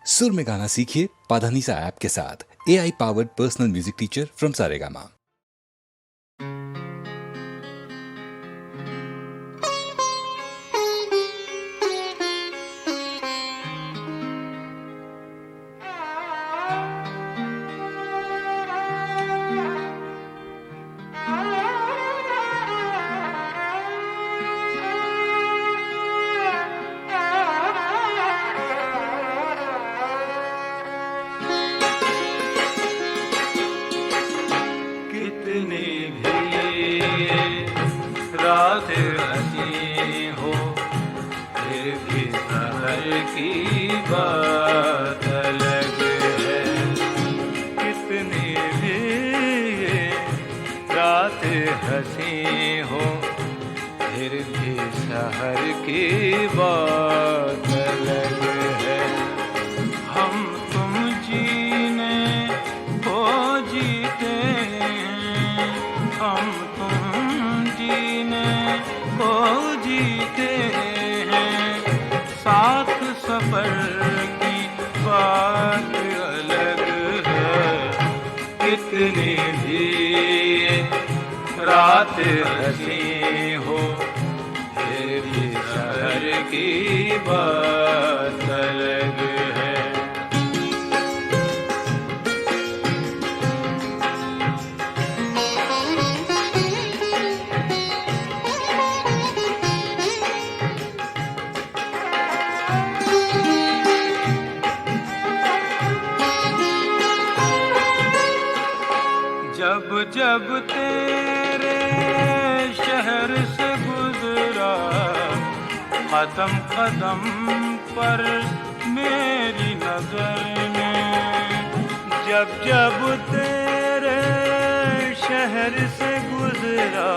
सुर में गाना सीखिए पाधानीसा ऐप के साथ। AI powered personal music teacher from Saregama. रात हसी हो फिर भी सहर की बात अलग है। कितनी भी रात हसी हो फिर भी सहर की बात अलग है। हम तुम जीने को जीते हैं, हम तुम जीने को जीते हैं। साथ सफर की बात अलग है। कितनी भी रात हसी हो फिर भी शहर की बात अलग है। जब जब तेरे शहर से गुजरा कदम कदम पर मेरी नजर ने, जब जब तेरे शहर से गुजरा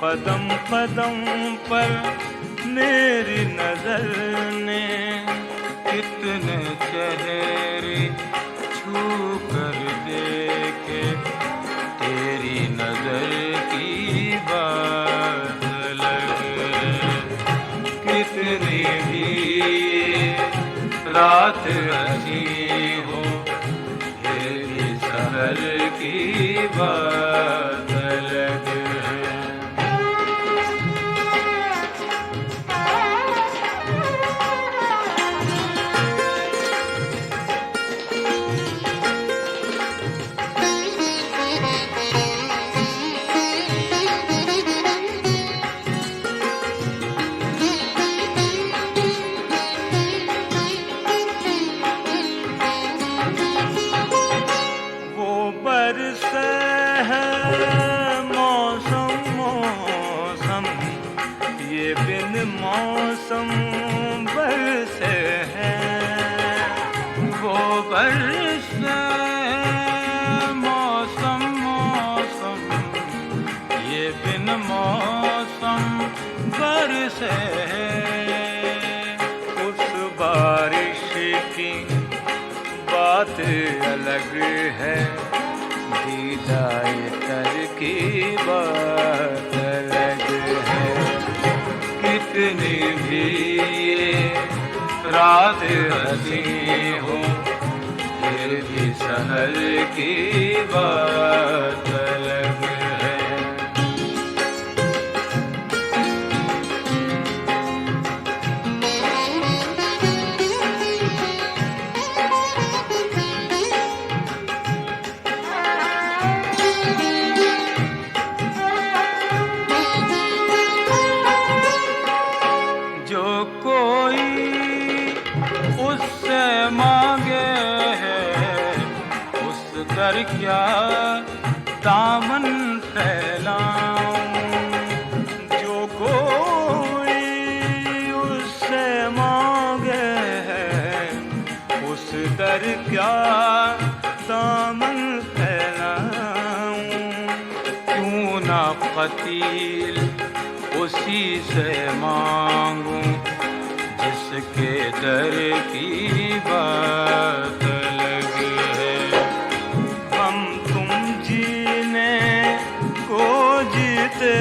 कदम कदम पर मेरी नजर ने, कितने चेहरे छू कर देखे तेरी नजर की बात अलग है। कितनी भी रात हसी हो फिर भी शहर की बात अलग है। बरसे है मौसम मौसम ये बिन मौसम बरसे है। वो बरसे मौसम मौसम ये बिन मौसम बरसे है। उस बारिश की बात अलग है, दीदाए तर की बात अलग है। कितनी भी रात हसी हो फिर भी शहर की बात अलग है। उससे मांगे है उस दर क्या दामन फैलाऊं। जो कोई उससे मांगे है उस दर क्या दामन फैलाऊं। क्यों ना कतील उसी से मांगूं जिसके दर की बात अलग है। हम तुम जीने को जीते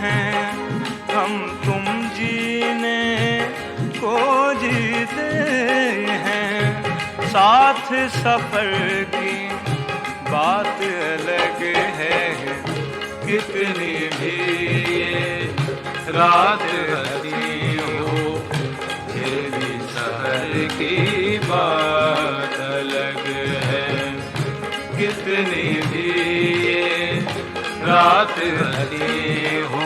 हैं, हम तुम जीने को जीते साथ सफर की बात अलग है, कितनी भी ये रात हसी हो, फिर भी शहर की बात अलग है। कितनी भी ये रात हसी हो,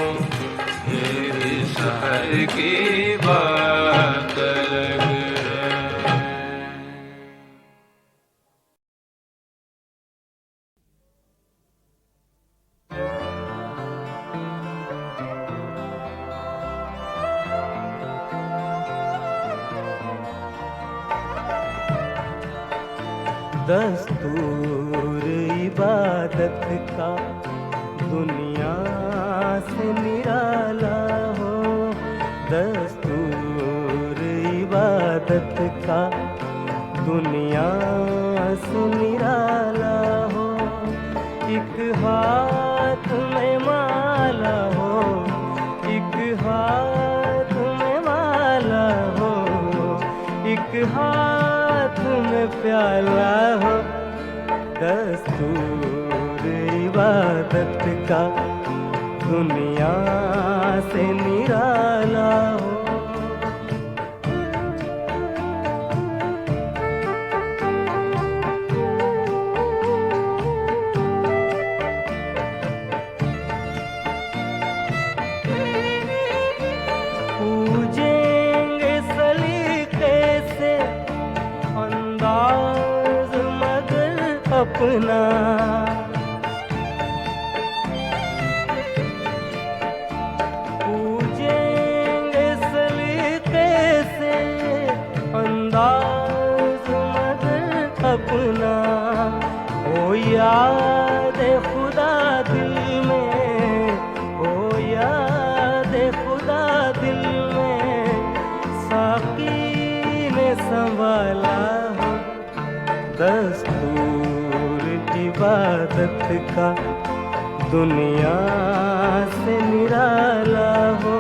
फिर भी शहर की बात अलग है। दस्तूर इबादत का दुनिया से निराला हो, दस्तूर इबादत का दुनिया से निराला हो। एक हाथ में माला हो, एक हाथ में माला हो, एक हाथ में प्याला हो। दस्तूर इबादत का दुनिया से निराला हो। पूजेंगे सलीके से अंदाज मगर अपना, पूजेंगे सलीके से अंदाज मगर अपना। ओ याद खुदा दिल में, ओ याद खुदा दिल में, साकी ने संभाला हो। दस्तूर इबादत का दुनिया से निराला हो।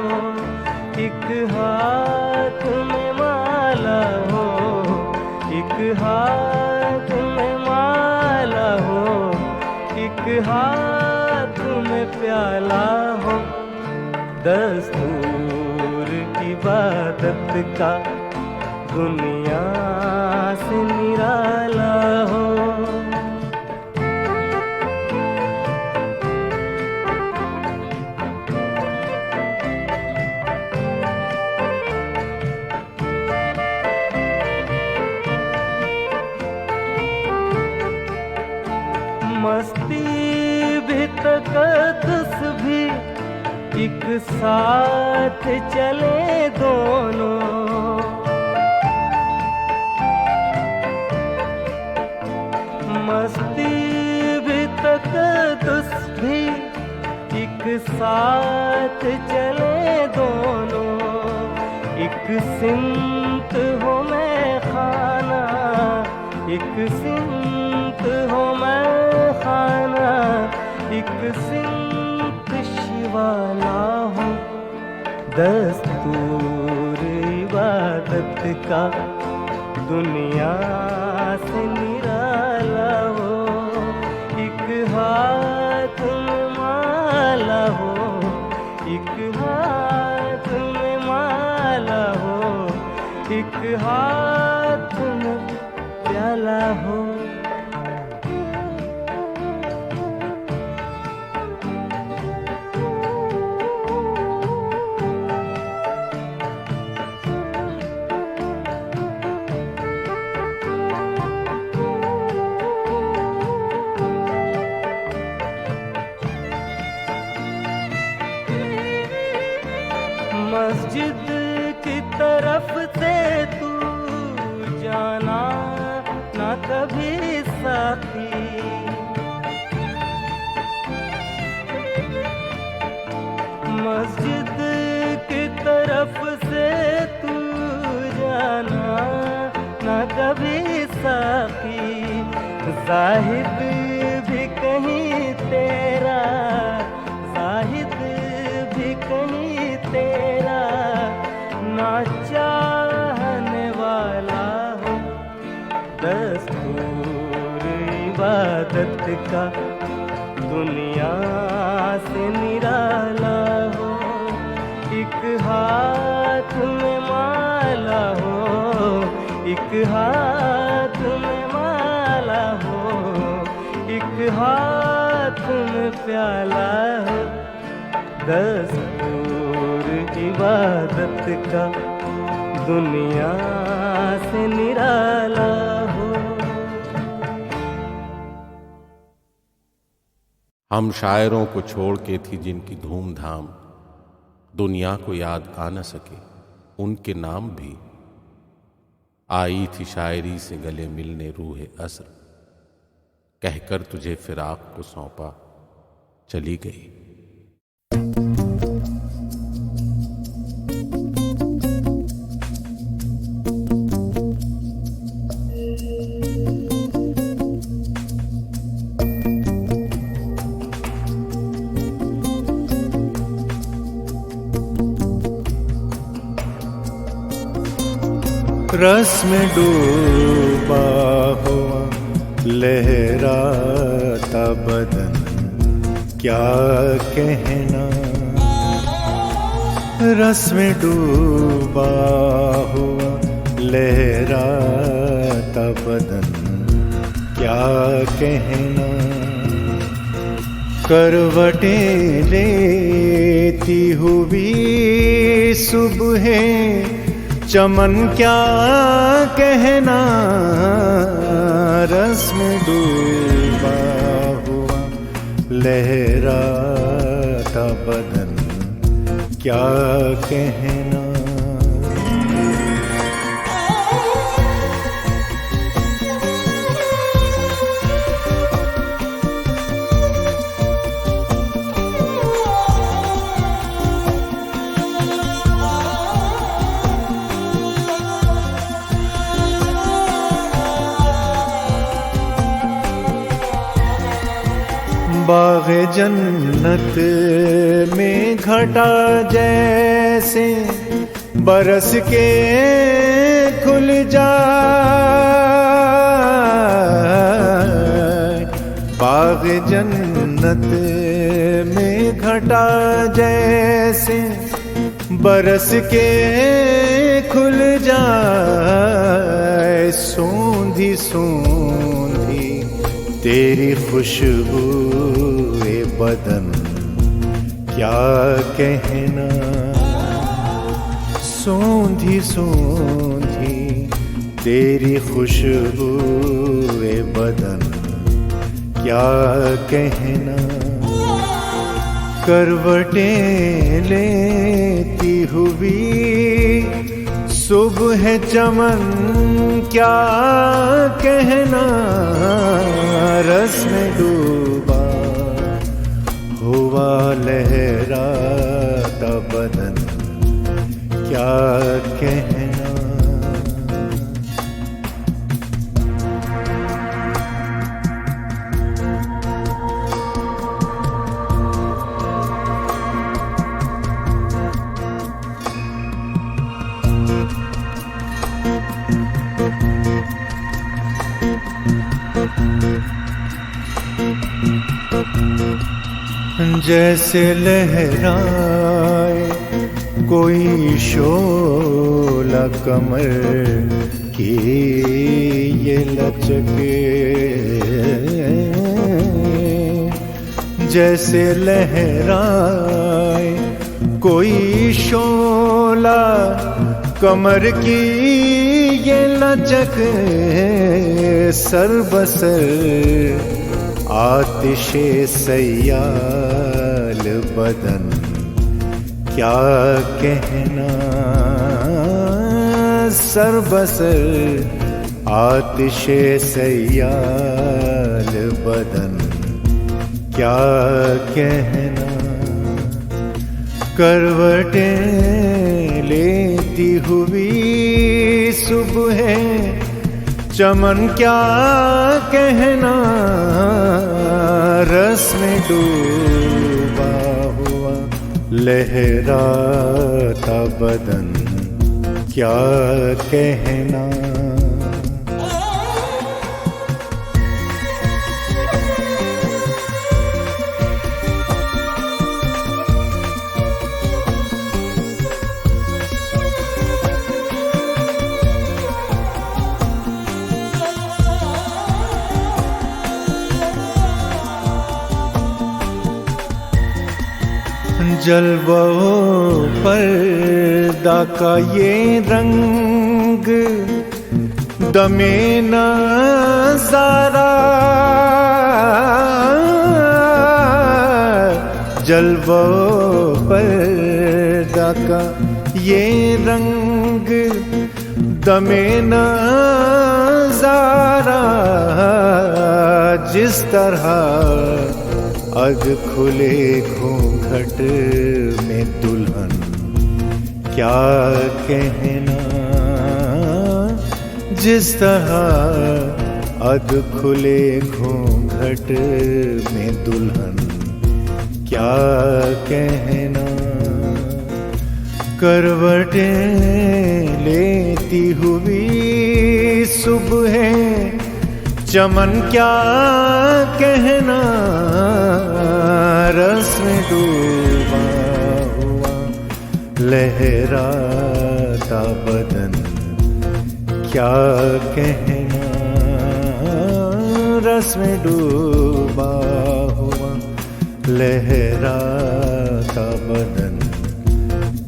एक हाथ में माला हो, एक हाथ में माला हो, एक हाथ में प्याला हो। दस्तूर इबादत का दुनिया से निराला हो। मस्ती भी तकद्दुस भी एक साथ चले दोनों। मस्ती भी तकद्दुस भी एक साथ चले दोनों। एक सिमत हो मैं खाना, एक सिमत हो मैं खाना, एक सिमत शिवाला हो। दस्तूर इबादत का दुनिया से निराला हो। एक हाथ में माला हो, एक हाथ में माला हो, एक हाथ में प्याला हो। मस्जिद की तरफ से तू जाना ना कभी साथी। मस्जिद की तरफ से तू जाना ना कभी साथी। जाहिद भी कहीं तेरा, जाहिद भी कहीं तेरा ना चाहने वाला हो। दस्तूर इबादत का दुनिया से निराला हो। एक हाथ में माला हो, एक हाथ में माला हो, एक हाथ में प्याला हो। दस्तूर इबादत का दुनिया से निराला हो। हम शायरों को छोड़ के थी जिनकी धूमधाम, दुनिया को याद आ न सके उनके नाम भी। आई थी शायरी से गले मिलने रूह असर, कहकर तुझे फिराक को सौंपा चली गई। रस में डूबा हुआ लहराता बदन, क्या कहना। रस में डूबा हुआ लहराता बदन, क्या कहना। करवटें लेती हुई सुबह चमन, क्या कहना। रस में डूबा हुआ लहराता बदन, क्या कहना। बाग़े जन्नत में घटा जैसे बरस के खुल जाए। बाग़े जन्नत में घटा जैसे बरस के खुल जाए। सूंधी सूंधी तेरी खुशबू बदन, क्या कहना। सूंधी सूंधी तेरी खुशबू बदन, क्या कहना। करवटें लेती हुई सुबह चमन, क्या कहना। रस में डूबा हुआ लहराता बदन, क्या कहना। जैसे लहराए कोई शोला कमर की ये लचके। जैसे लहराए कोई शोला कमर की ये लचक। सर बसर आतिशे सयाल बदन, क्या कहना। सर बसर आतिशे सयाल बदन, क्या कहना। करवटें लेती हुई सुबह चमन, क्या कहना। रस में डूबा हुआ लहराता बदन, क्या कहना। जलवों पर्दा का ये रंग दमे नज़ारा, जलवों पर्दा का ये रंग दमे नज़ारा, जिस तरह अग खुले घूंघट में दुल्हन क्या कहना, जिस तरह अग खुले घूंघट में दुल्हन क्या कहना। करवटें लेती हुई सुबह चमन क्या कहना, रस में डूबा हुआ लहराता बदन क्या कहना, रस में डूबा हुआ लहराता बदन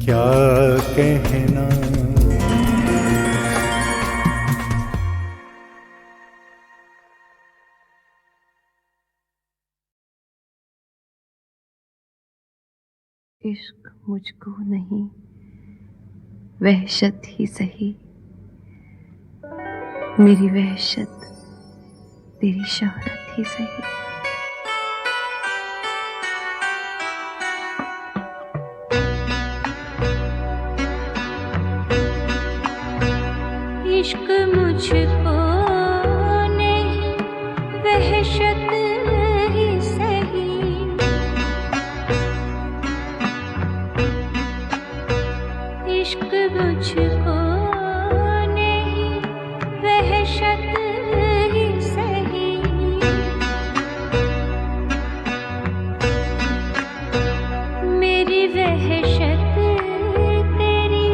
क्या कहना। इश्क मुझको नहीं वहशत ही सही, मेरी वहशत तेरी शोहरत ही सही। इश्क मुझको नहीं वहशत ही सही, इश्क मुझको नहीं वहशत ही सही, मेरी वहशत तेरी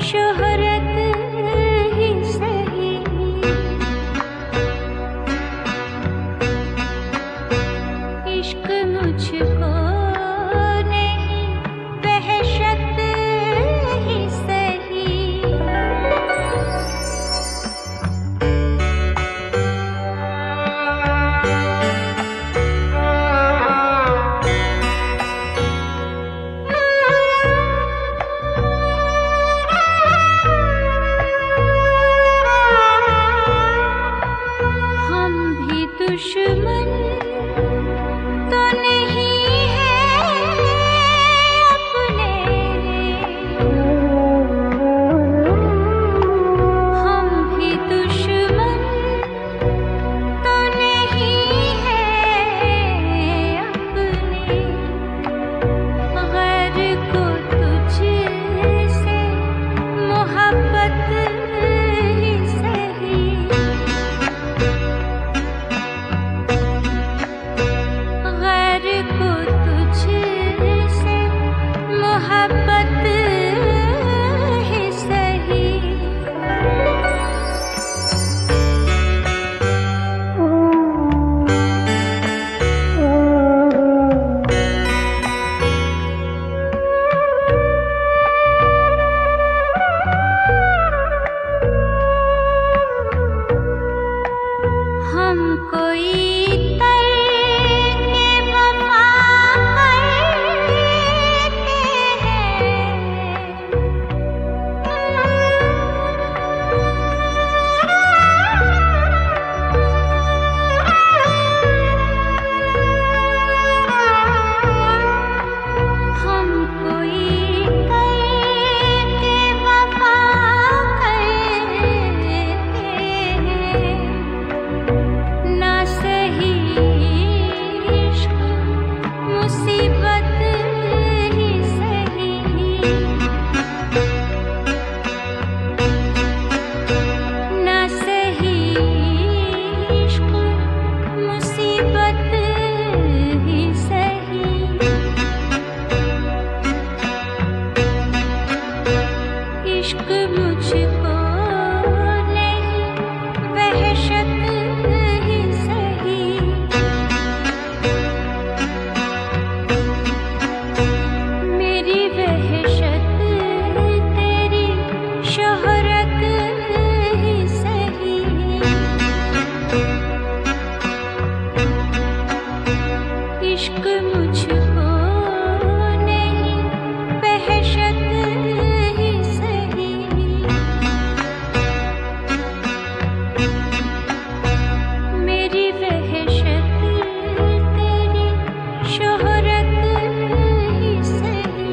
शोहरत ही सही। इश्क मुझको नहीं वहशत ही सही। हम भी दुश्मन तो नहीं है अपने, हम भी दुश्मन तो नहीं है अपने, गैर को तुझसे मोहब्बत ही सही, गैर को तुझसे मोहब्बत ही सही। हम कोई करके वफा करते हैं, हम कोई करके वफा करते हैं, ना सही मेरी वहशत तेरी शोहरत ही सही।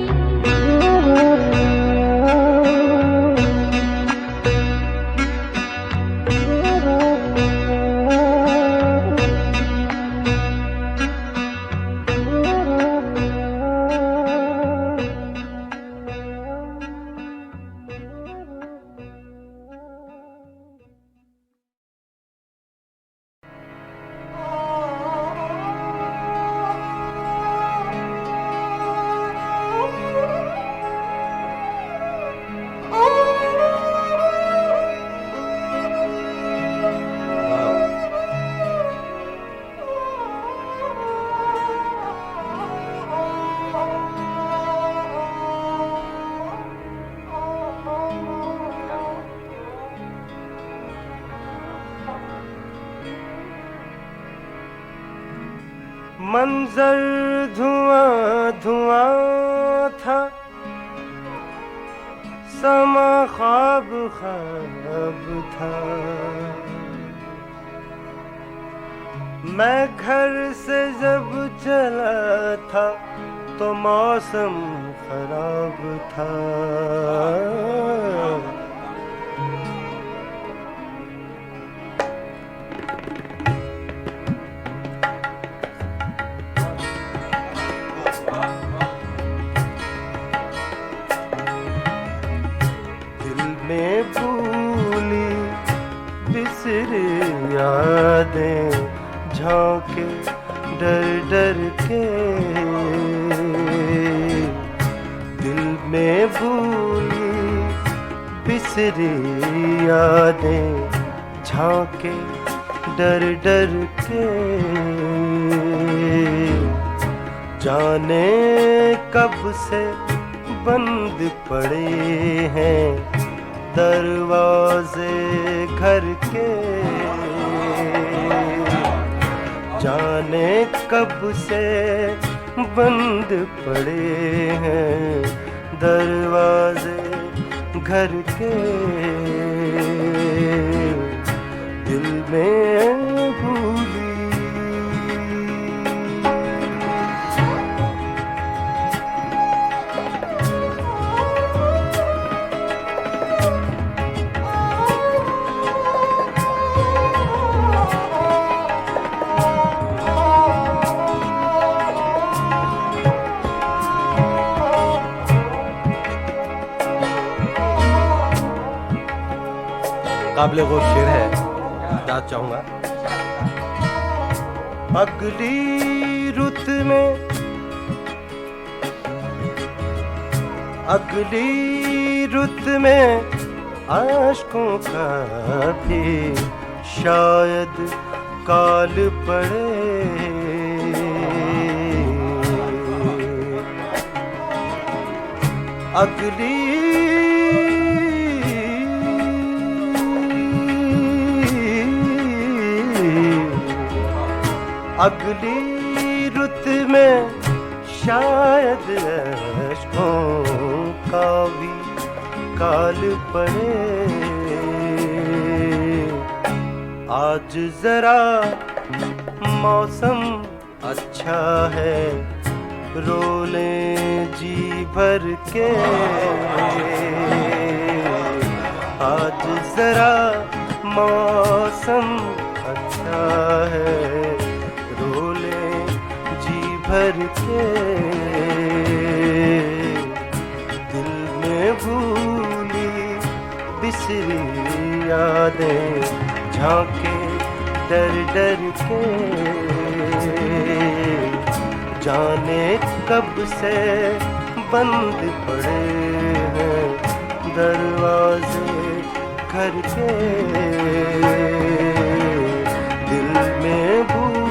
मंजर धुआं धुआं था, समा ख्वाब ख्वाब था। मैं घर से जब चला था तो मौसम खराब था। में भूली बिसरी यादें झांके डर डर के। दिल में भूली बिसरी यादें झांके डर डर के। जाने कब से बंद पड़े हैं दरवाजे घर के। जाने कब से बंद पड़े हैं दरवाजे घर के। दिल में भूली काबिले वो शेर है, याद चाहूंगा। अगली रुत में, अगली रुत में आशिकों का भी शायद काल पड़े। अगली अगली रुत में शायद अश्कों का भी काल पड़े। आज जरा मौसम अच्छा है, रो लें जी भर के। आज जरा मौसम अच्छा है, रो लें जी भर के। दिल में भूली बिसरी यादें झांके डर डर के। जाने कब से बंद पड़े हैं दरवाजे घर के। दिल में भूली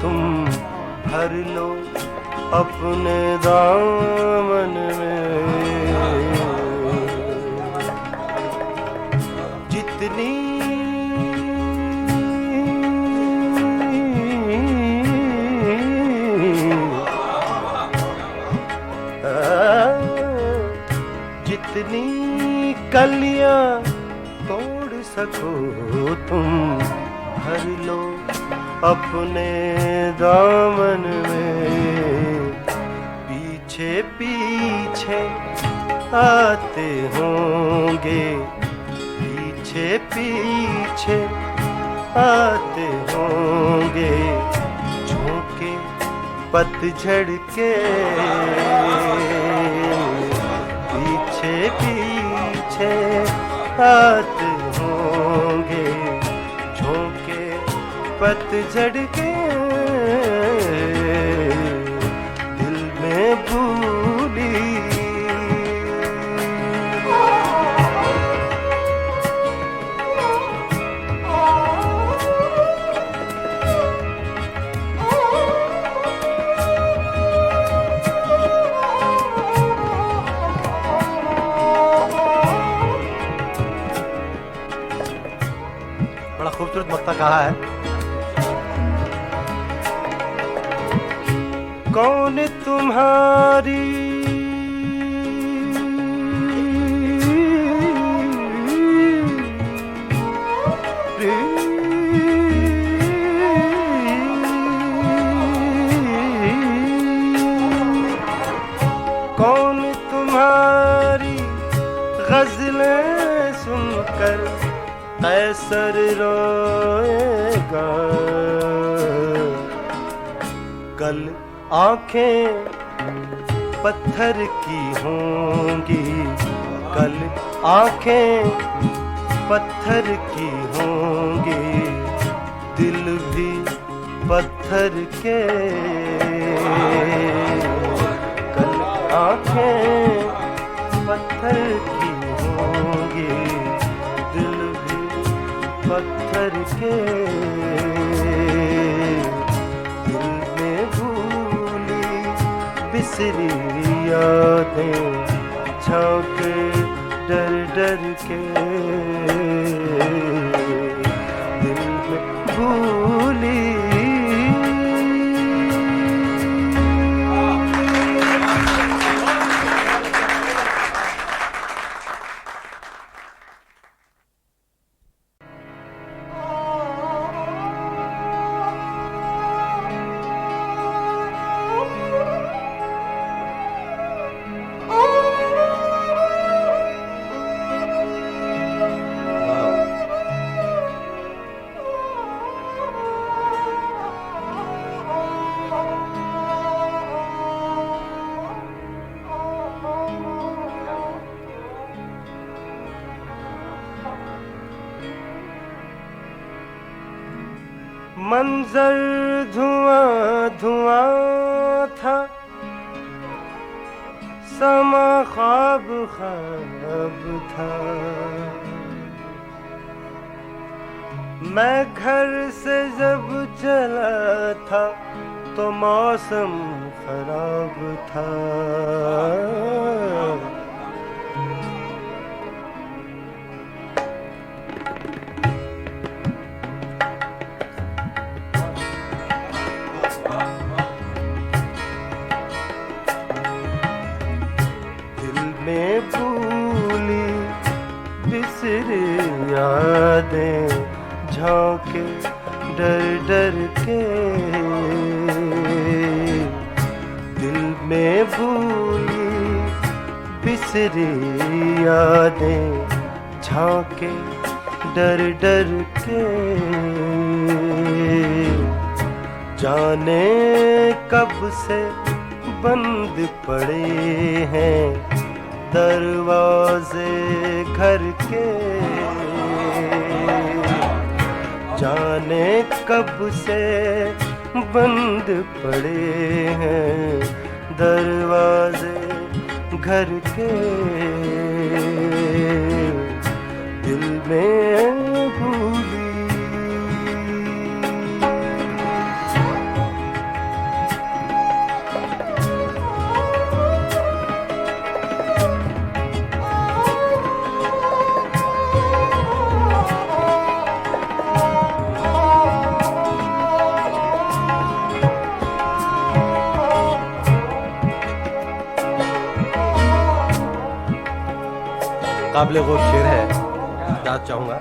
तुम भर लो अपने दामन में। जितनी जितनी कलियां तोड़ सको तुम भर लो अपने दामन में। पीछे पीछे आते होंगे, पीछे पीछे आते होंगे झोंके पतझड़ के। पीछे पीछे आते होंगे झोंके पतझड़ के। दिल में भूली बड़ा खूबसूरत मक्ता कहा है। कौन तुम्हारी कौन तुम्हारी गज़लें सुनकर कैसर रोएगा। कल आंखें पत्थर की होंगी, कल आंखें पत्थर की होंगी दिल भी पत्थर के। कल आंखें पत्थर की होंगी दिल भी पत्थर के। दिल में भूली बिसरी यादें झांके डर डर के। दिल में भूली मंजर धुआं धुआं था, समा ख्वाब ख्वाब था। मैं घर से जब चला था तो मौसम खराब था। में भूली बिसरी यादें झांके डर डर के। दिल में भूली बिसरी यादें झांके डर डर के। जाने कब से बंद पड़े हैं दरवाजे घर के। जाने कब से बंद पड़े हैं दरवाजे घर के। दिल में भूली काबिले वो शेर है, याद चाहूंगा।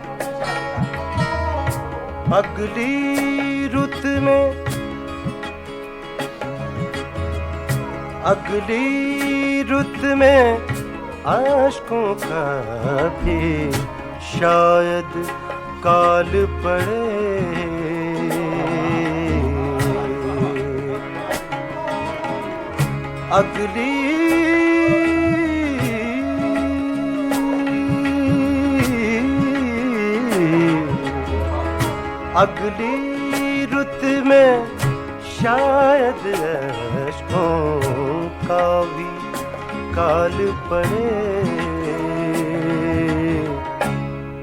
अगली रुत में, अगली रुत में आशिकों का भी शायद काल पड़े। अगली अगली रुत में शायद अश्कों का भी काल पड़े।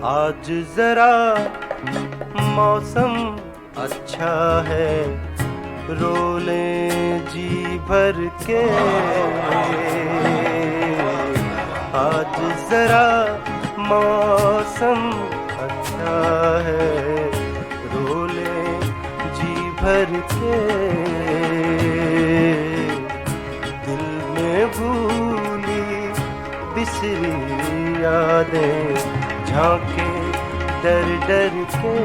आज जरा मौसम अच्छा है, रोले जी भर के। आज जरा मौसम अच्छा है, रोले जी भर के। दिल में भूली बिसरी यादें झांके डर डर के।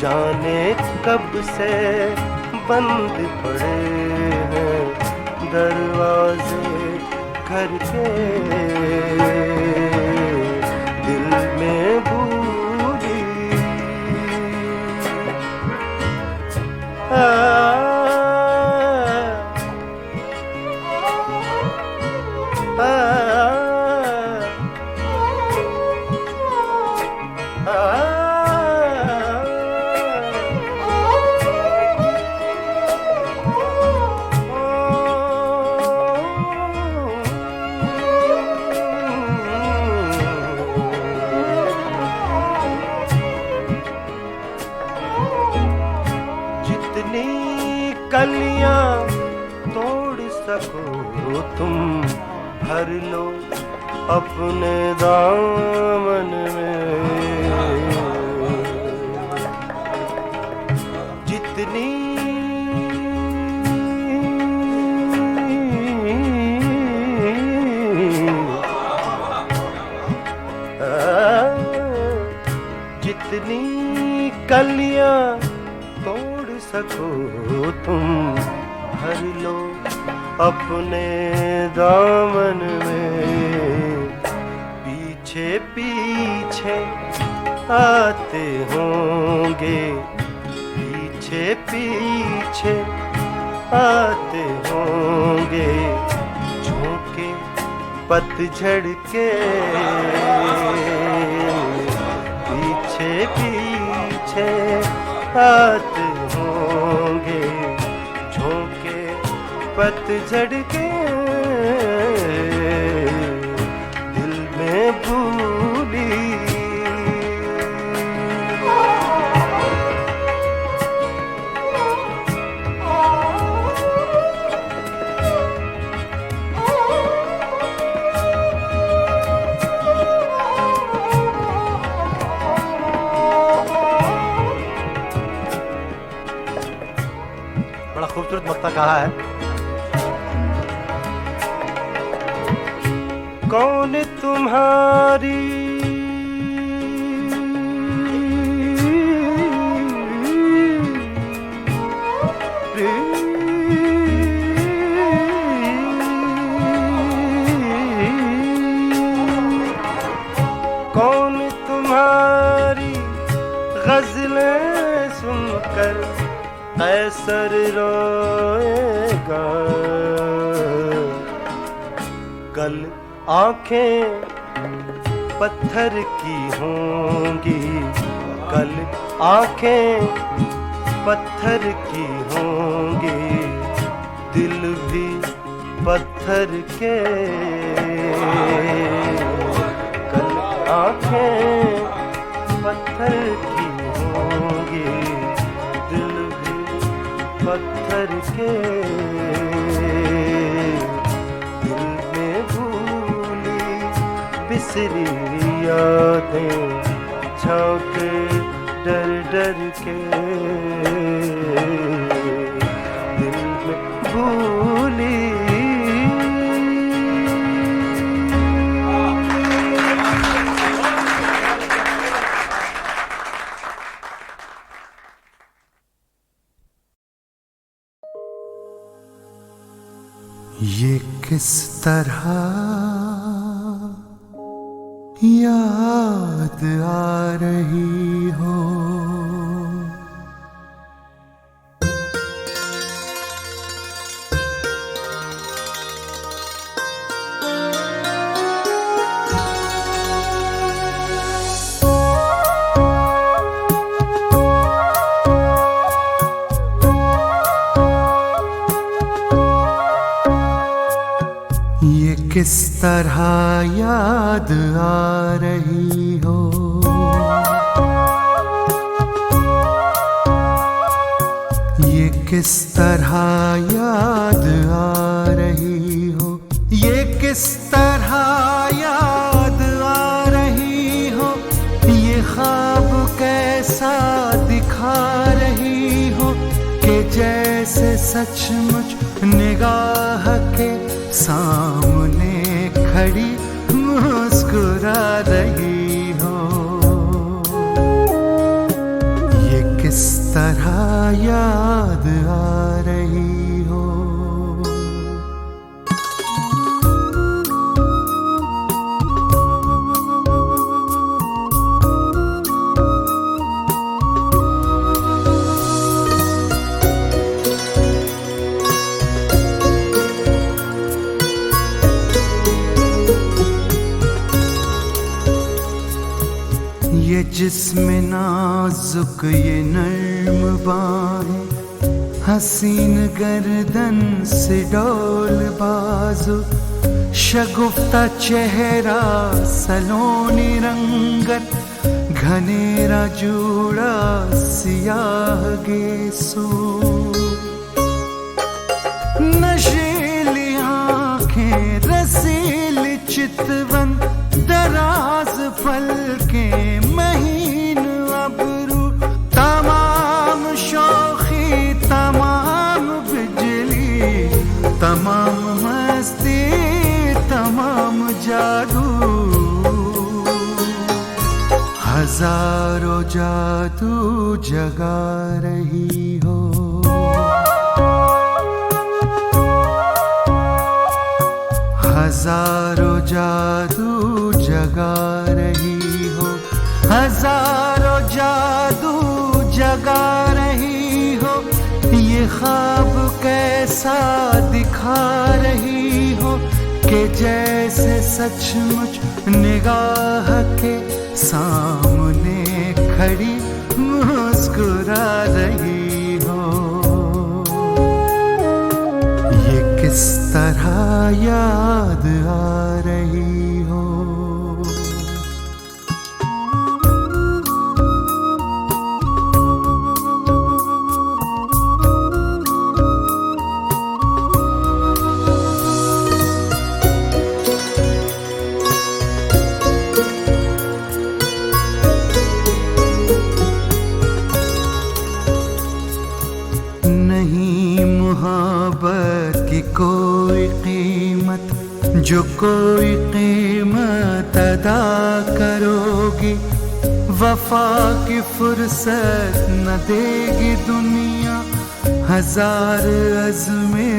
जाने कब से बंद पड़े हैं दरवाजे घर के। दिल में भूली जितनी कलियां तोड़ सको तुम भर लो अपने दामन में। जितनी जितनी कलियां तोड़ सको तुम भर लो अपने दामन में। पीछे पीछे आते होंगे, पीछे पीछे आते होंगे झोंके पतझड़ के। पीछे पीछे आते होंगे झोंके पतझड़ के। दिल में भूली बड़ा खूबसूरत मक्ता कहा है। कौन तुम्हारी कौन तुम्हारी गजलें सुनकर कैसर रोएगा। कल आंखें पत्थर की होंगी, कल आंखें पत्थर की होंगी, दिल भी पत्थर के। कल आंखें पत्थर की होंगी, दिल भी पत्थर के। दिल में भूली बिसरी यादें झांके डर डर के। दिल में भूली ये किस तरह याद आ रही हो। ये किस तरह याद आ रही हो। ये किस तरह याद आ रही हो। ये किस तरह याद आ रही हो। ये ख्वाब कैसा दिखा रही हो कि जैसे सचमुच निगाह के सामने खड़ी मुस्कुरा रही हो। ये किस तरह याद आ रही हो। ये जिस्म नाजुक ये नर्म बाहें हसीन गर्दन से डोल बाजू शगुफ्ता चेहरा सलोनी रंगत घनेरा जूड़ा सियाह गेसू नशीली आंखें रसीली चितवन दराज पल के महीन अबरू तमाम शौखी तमाम बिजली तमाम मस्ती तमाम जादू हजारों जादू जगा रही हो। हजारों जादू जगा रही हो। हजारों जादू जगा रही हो। ये ख्वाब कैसा दिखा रही हो कि जैसे सचमुच निगाह के सामने खड़ी मुस्कुरा रही हो। ये किस तरह याद आ रही हो। नहीं मोहब्बत की कोई कीमत जो कोई कीमत अदा करोगी। वफा की फुर्सत न देगी दुनिया हजार अज़्मे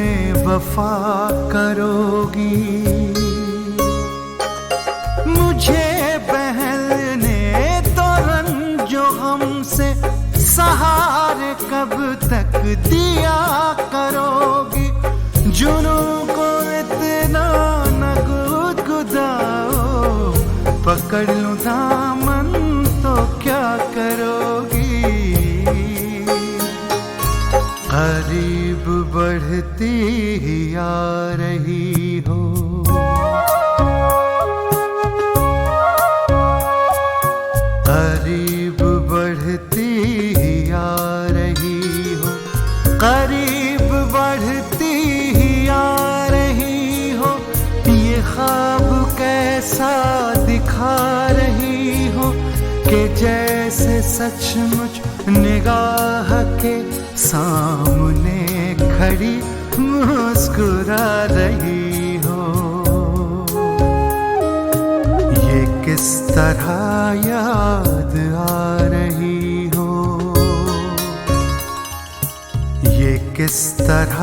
वफा करोगी। मुझे बहलने तो रंजो हमसे सहारे कब तक दिया करोगी। जुनू को इतना न गुदगुदाओ पकड़ लूं दामन तो क्या करोगी। करीब बढ़ती ही आ रही हो। करीब बढ़ती ही आ रही हो। करीब बढ़ती ही आ रही हो। ये ख्वाब कैसा दिखा रही हो कि जैसे सचमुच निगाह के सामने खड़ी मुस्कुरा रही हो। ये किस तरह याद आ रही हो। ये किस किस तरह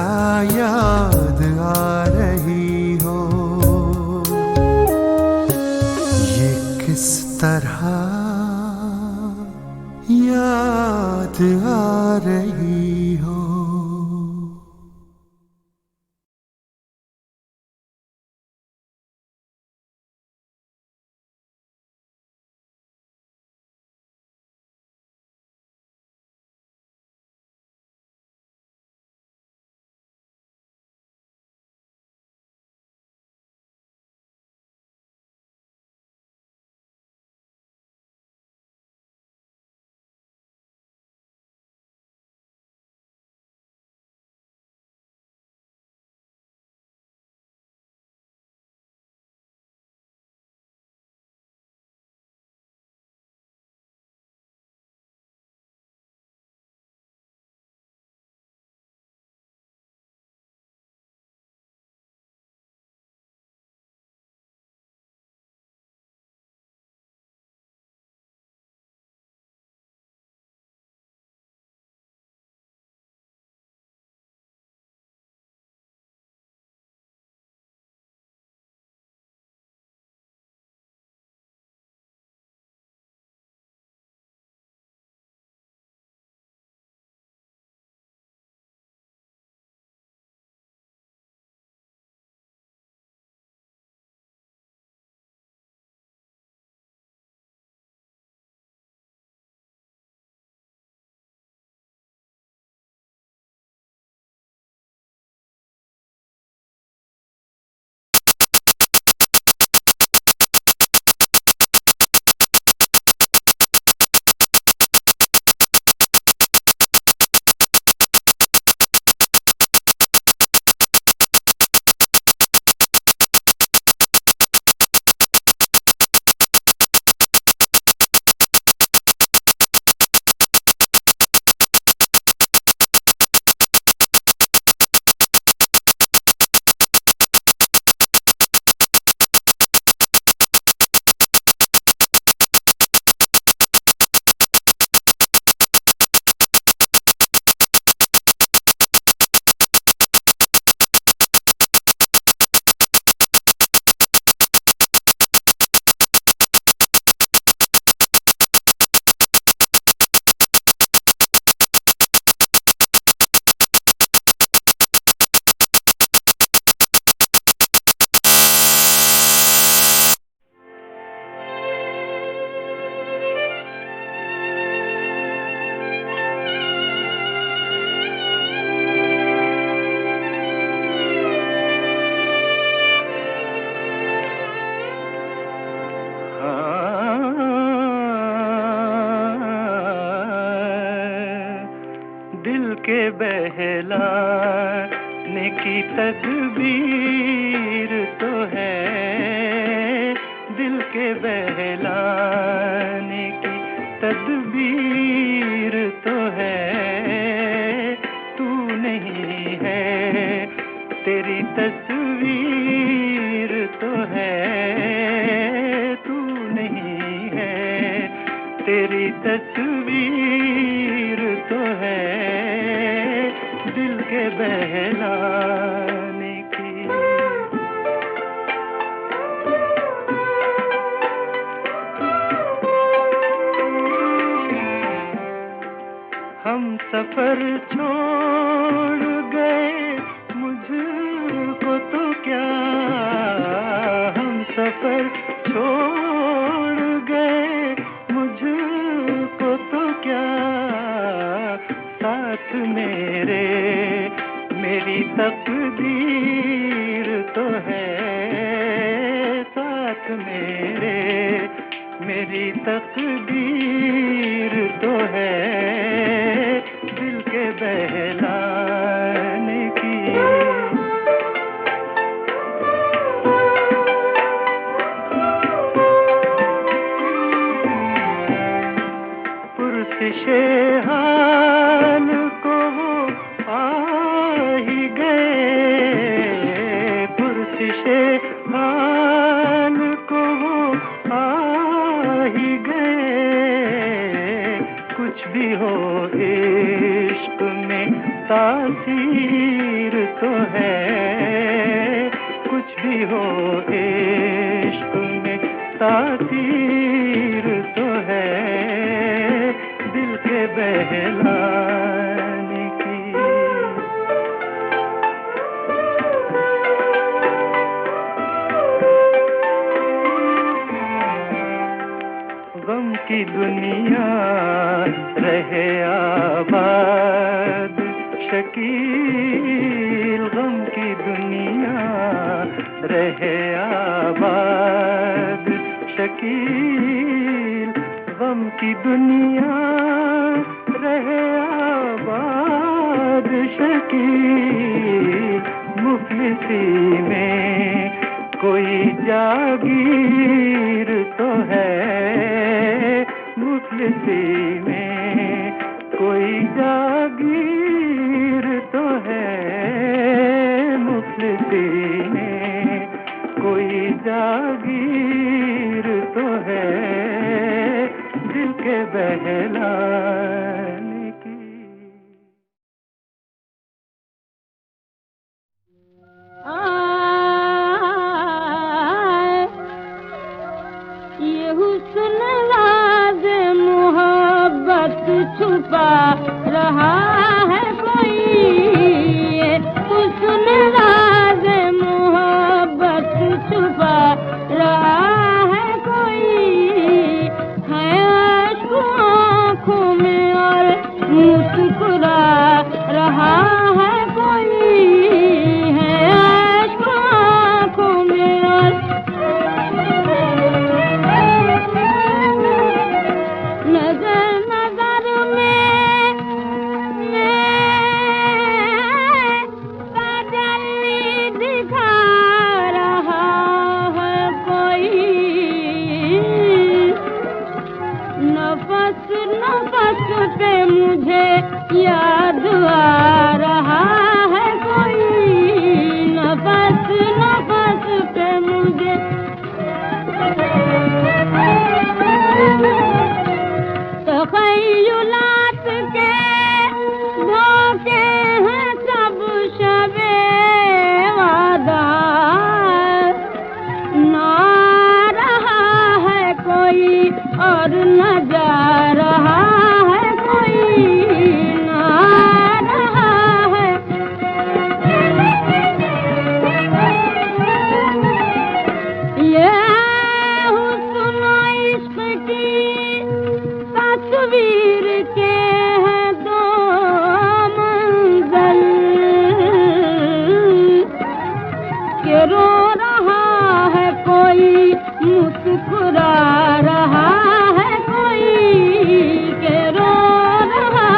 याद आ रही हो, ये किस तरह याद आ रही हो। दिल के बहलाने की तदबीर तो है, दिल के बहलाने की तदबीर तो है। तू नहीं है तेरी तस्वीर तो है, तू नहीं है तेरी तस्वीर तो है, दिल के बहलाने की। हम सफर छोड़ गए मुझको तो क्या, हम सफर छोड़ गए मुझको तो क्या, साथ मेरे मेरी तकदीर तो है, साथ मेरे मेरी तकदीर तो है, दिल के बहलाने की। पुरसिशे हाल को वो आ ही गए, पुरसिशे हाल को वो आ ही गए। कुछ भी हो इश्क में तासीर तासीर तो है दिल के बहलाने की। गम की दुनिया रहे आबाद शकील, गम की दुनिया रहे आबाद शकील, गम की दुनिया रहे आबाद शकील। मुफलिसी में कोई जागीर तो है, मुफलिसी में कोई जागीर तो है, मुफलिसी में कोई जागीर तो है दिल के बहलाने की। ये हुस्न राज मोहब्बत छुपा रहा है कोई, ये हुस्न राज मोहब्बत छुपा रहा है कोई, है अश्क आँखों में और मुस्कुरा रहा है कोई, है अश्क आँखों में और नजर नजर में तजल्ली दिखा रहा है कोई, नफस नफस पे मुझे याद आ रहा है कोई, नफस नफस पे मुझे तख़य्युलात के धोखे हैं सब शबे वादा, ना रहा है कोई और न जा रहा है कोई, ना रहा है। ये हुस्न इश्क की तस्वीर के हैं दो मंज़र, के रो रहा है कोई मुस्कुरा रहा है कोई, के रो रहा।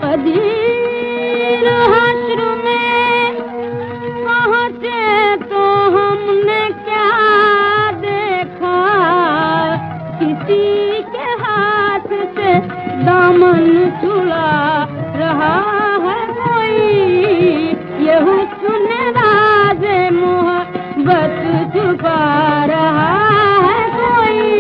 कदीर हश्र में पहुँचे तो हमने क्या देखा, किसी के हाथ से दामन छुड़ा रहा है कोई, ये हुस्न राज मोहब्बत छुपा रहा है कोई।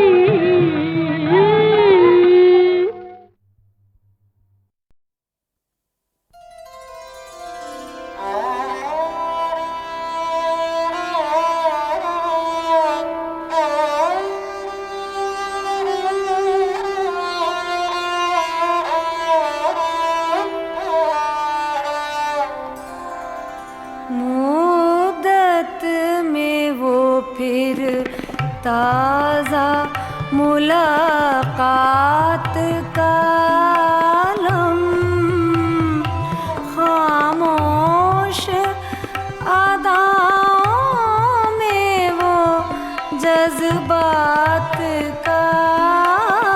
मुद्दत में वो फिर ताज़ा मुलाकात का आलम, खामोश अदाओं में वो जज्बात का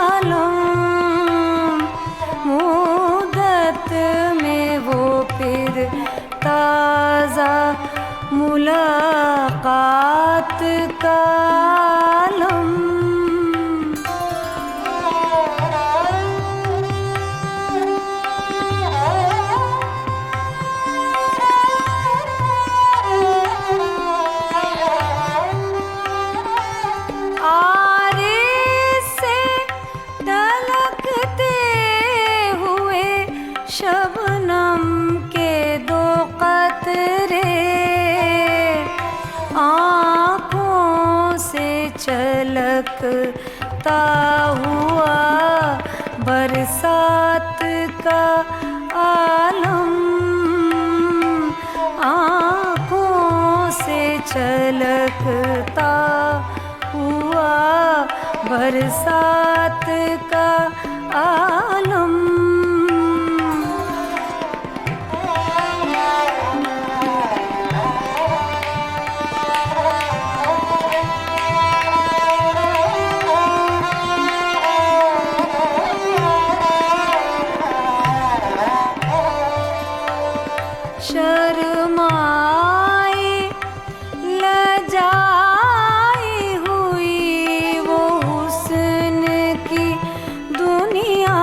आलम, मुद्दत में वो फिर ताज़ा मुलाकात का आलम। शबनम के दो कतरे छलकता हुआ बरसात का आलम, आँखों से छलकता हुआ बरसात का आलम। शर्माई लजाई हुई वो हुस्न की दुनिया,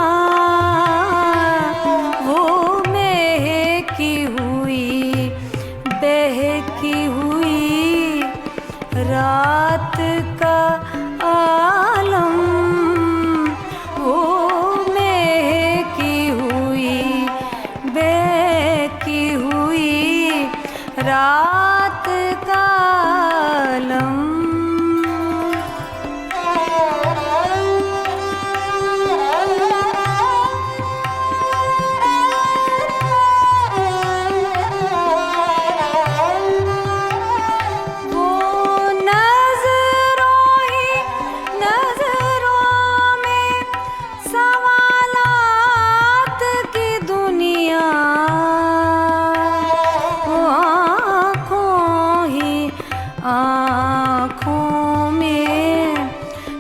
वो महकी हुई बहकी हुई रात का आलम, वो महकी हुई बहकी हुई रात का आलम। वो नजरों ही नजरों में सवालात की दुनिया, वो आँखों ही आँखों में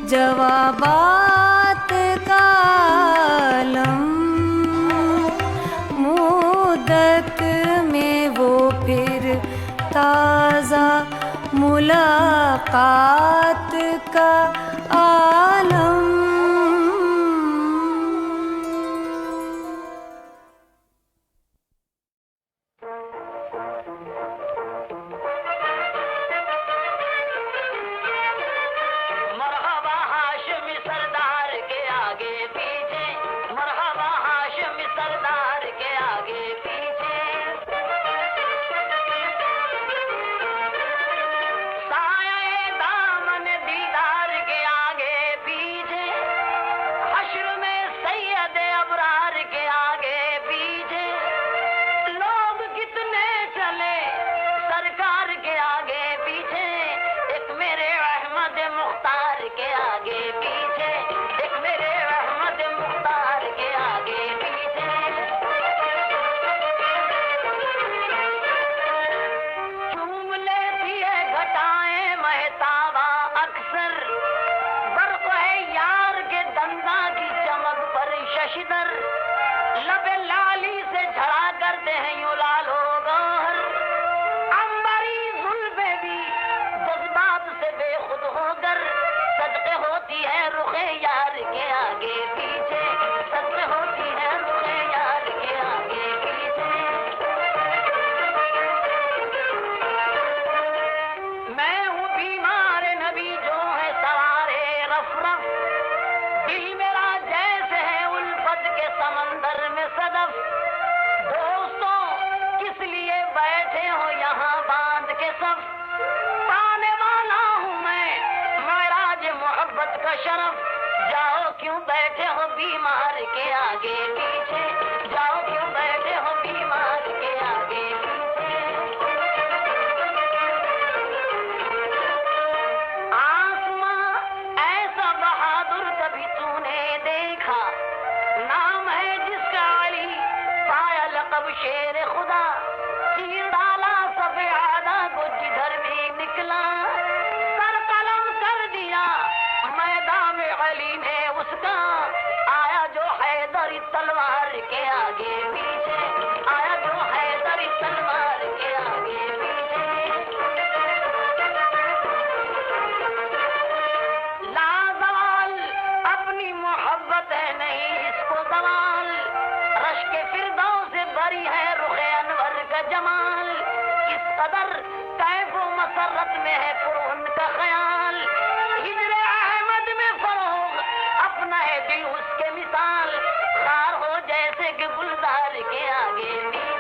जवाबात का आलम। मुद्दत में वो फिर ताज़ा मुलाकात का आलम। मरहबा हाशिमी सरदार के आगे पीछे, मरहबा हाशिमी सरदार के आगे पीछे, साये दामन दीदार के आगे पीछे, हश्र में सैयद अबरार के आगे पीछे, लोग कितने चले सरकार के आगे पीछे, एक मेरे अहमद मुख्तार के आगे पीछे, एक मेरे अहमद मुख्तार के आगे पीछे। चूम लेती है घटाएं महताबा अक्सर, बर्फ है यार के दंदा की चमक पर शशिदर, लबे लाली से झड़ा करते हैं यूं लालो गौहर, अंबरी जुल्फे भी जज्बात से बेखुद होकर सदके होती है रुखे यार के आगे पीछे, सदके होती है रुखे यार के आगे पीछे। मैं हूँ बीमार नबी जो है सवारे रफरफ, दिल मेरा जैसे है उल्फत के समंदर में सदफ, दोस्तों किस लिए बैठे हो यहाँ बांध के सब, पाने वाला हूँ मैं महराज मोहब्बत का शरफ, जाओ क्यों बैठे हो बीमार के आगे पीछे, जाओ क्यों बैठे हो बीमार के आगे पीछे। आसमां ऐसा बहादुर कभी तूने देखा, नाम है जिसका अली, पाया लक़ब शेर खुदा, तीर डाला सब आदा को जिधर भी निकला, सर कलम कर दिया मैदान में अली ने उसका, आया जो हैदरी तलवार के आगे पीछे, आया जो हैदरी तलवार के आगे पीछे। लाजवाल अपनी मोहब्बत है नहीं इसको सवाल, रश के फिरदौस से भरी है रुखे अनवर का जमाल, इस कदर कैफो मसरत में है पुरन का ख्याल, हिजरे अहमद में फरोग अपना है दिल उसके मिसाल, खार हो जैसे कि गुलजार के आगे नील।